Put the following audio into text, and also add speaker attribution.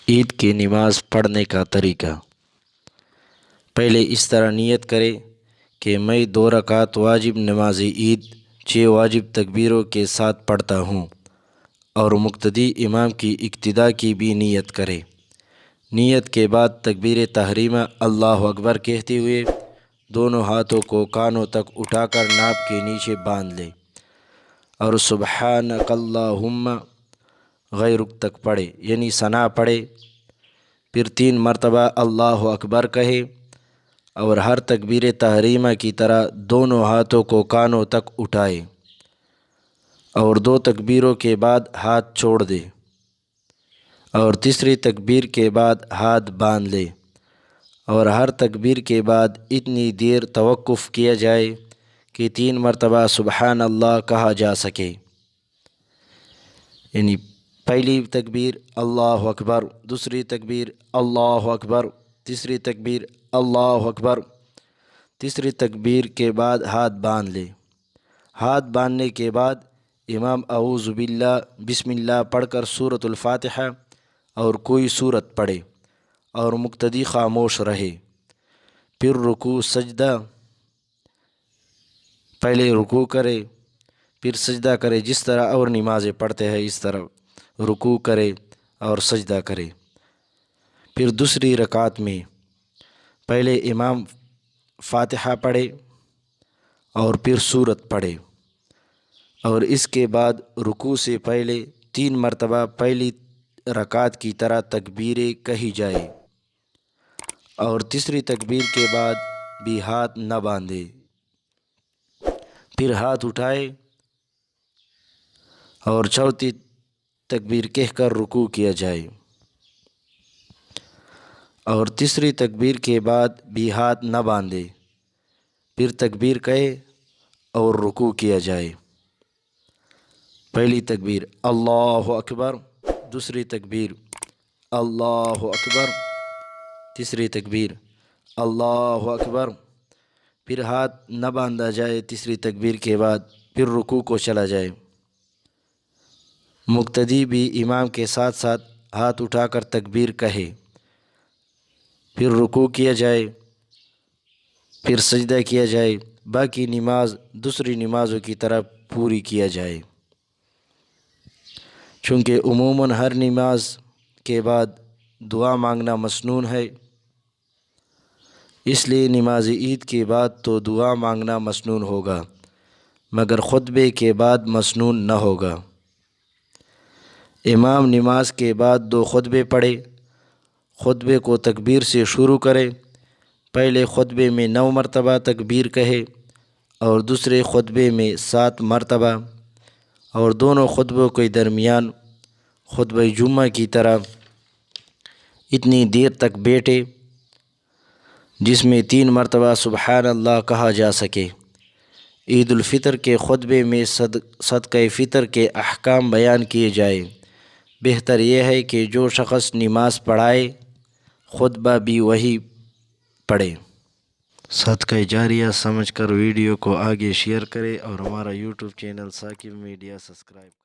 Speaker 1: عید کی نماز پڑھنے کا طریقہ۔ پہلے اس طرح نیت کرے کہ میں 2 رکعت واجب نماز عید 6 واجب تکبیروں کے ساتھ پڑھتا ہوں، اور مقتدی امام کی اقتداء کی بھی نیت کرے۔ نیت کے بعد تکبیر تحریمہ اللہ اکبر کہتے ہوئے دونوں ہاتھوں کو کانوں تک اٹھا کر ناک کے نیچے باندھ لے، اور سبحانک اللہم غیرک تک پڑھے، یعنی ثنا پڑھے۔ پھر 3 مرتبہ اللہ اکبر کہے، اور ہر تکبیر تحریمہ کی طرح دونوں ہاتھوں کو کانوں تک اٹھائے، اور 2 تکبیروں کے بعد ہاتھ چھوڑ دے، اور تیسری تکبیر کے بعد ہاتھ باندھ لے، اور ہر تکبیر کے بعد اتنی دیر توقف کیا جائے کہ 3 مرتبہ سبحان اللہ کہا جا سکے، یعنی پہلی تکبیر اللہ اکبر، دوسری تکبیر اللہ اکبر، تیسری تکبیر اللہ اکبر۔ تیسری تکبیر کے بعد ہاتھ باندھ لے۔ ہاتھ باندھنے کے بعد امام اعوذ باللہ بسم اللہ پڑھ کر سورۃ الفاتحہ اور کوئی سورت پڑھے، اور مقتدی خاموش رہے۔ پھر رکوع سجدہ، پہلے رکوع کرے، پھر سجدہ کرے، جس طرح اور نمازیں پڑھتے ہیں اس طرح رکوع کرے اور سجدہ کرے۔ پھر دوسری رکعت میں پہلے امام فاتحہ پڑھے اور پھر سورت پڑھے، اور اس کے بعد رکوع سے پہلے 3 مرتبہ پہلی رکعت کی طرح تکبیریں کہی جائے، اور تیسری تکبیر کے بعد بھی ہاتھ نہ باندھے۔ پھر ہاتھ اٹھائے اور چوتھی تکبیر کہہ کر رکوع کیا جائے، اور تیسری تکبیر کے بعد بھی ہاتھ نہ باندھے۔ پھر تکبیر کہے اور رکوع کیا جائے۔ پہلی تکبیر اللہ اکبر، دوسری تکبیر اللہ اکبر، تیسری تکبیر اللہ اکبر۔ پھر ہاتھ نہ باندھا جائے تیسری تکبیر کے بعد، پھر رکوع کو چلا جائے۔ مقتدی بھی امام کے ساتھ ساتھ ہاتھ اٹھا کر تکبیر کہے، پھر رکوع کیا جائے، پھر سجدہ کیا جائے۔ باقی نماز دوسری نمازوں کی طرح پوری کیا جائے، چونکہ عموماً ہر نماز کے بعد دعا مانگنا مسنون ہے، اس لیے نماز عید کے بعد تو دعا مانگنا مسنون ہوگا، مگر خطبے کے بعد مسنون نہ ہوگا۔ امام نماز کے بعد 2 خطبے پڑھے، خطبے کو تکبیر سے شروع کرے۔ پہلے خطبے میں 9 مرتبہ تکبیر کہے، اور دوسرے خطبے میں 7 مرتبہ، اور دونوں خطبوں کے درمیان خطبہ جمعہ کی طرح اتنی دیر تک بیٹھے جس میں 3 مرتبہ سبحان اللہ کہا جا سکے۔ عید الفطر کے خطبے میں صدقہ فطر کے احکام بیان کیے جائے۔ بہتر یہ ہے کہ جو شخص نماز پڑھائے خطبہ بھی وہی پڑھے۔ صدقہ جاریہ سمجھ کر ویڈیو کو آگے شیئر کرے، اور ہمارا YouTube channel Saqib media subscribe کرے۔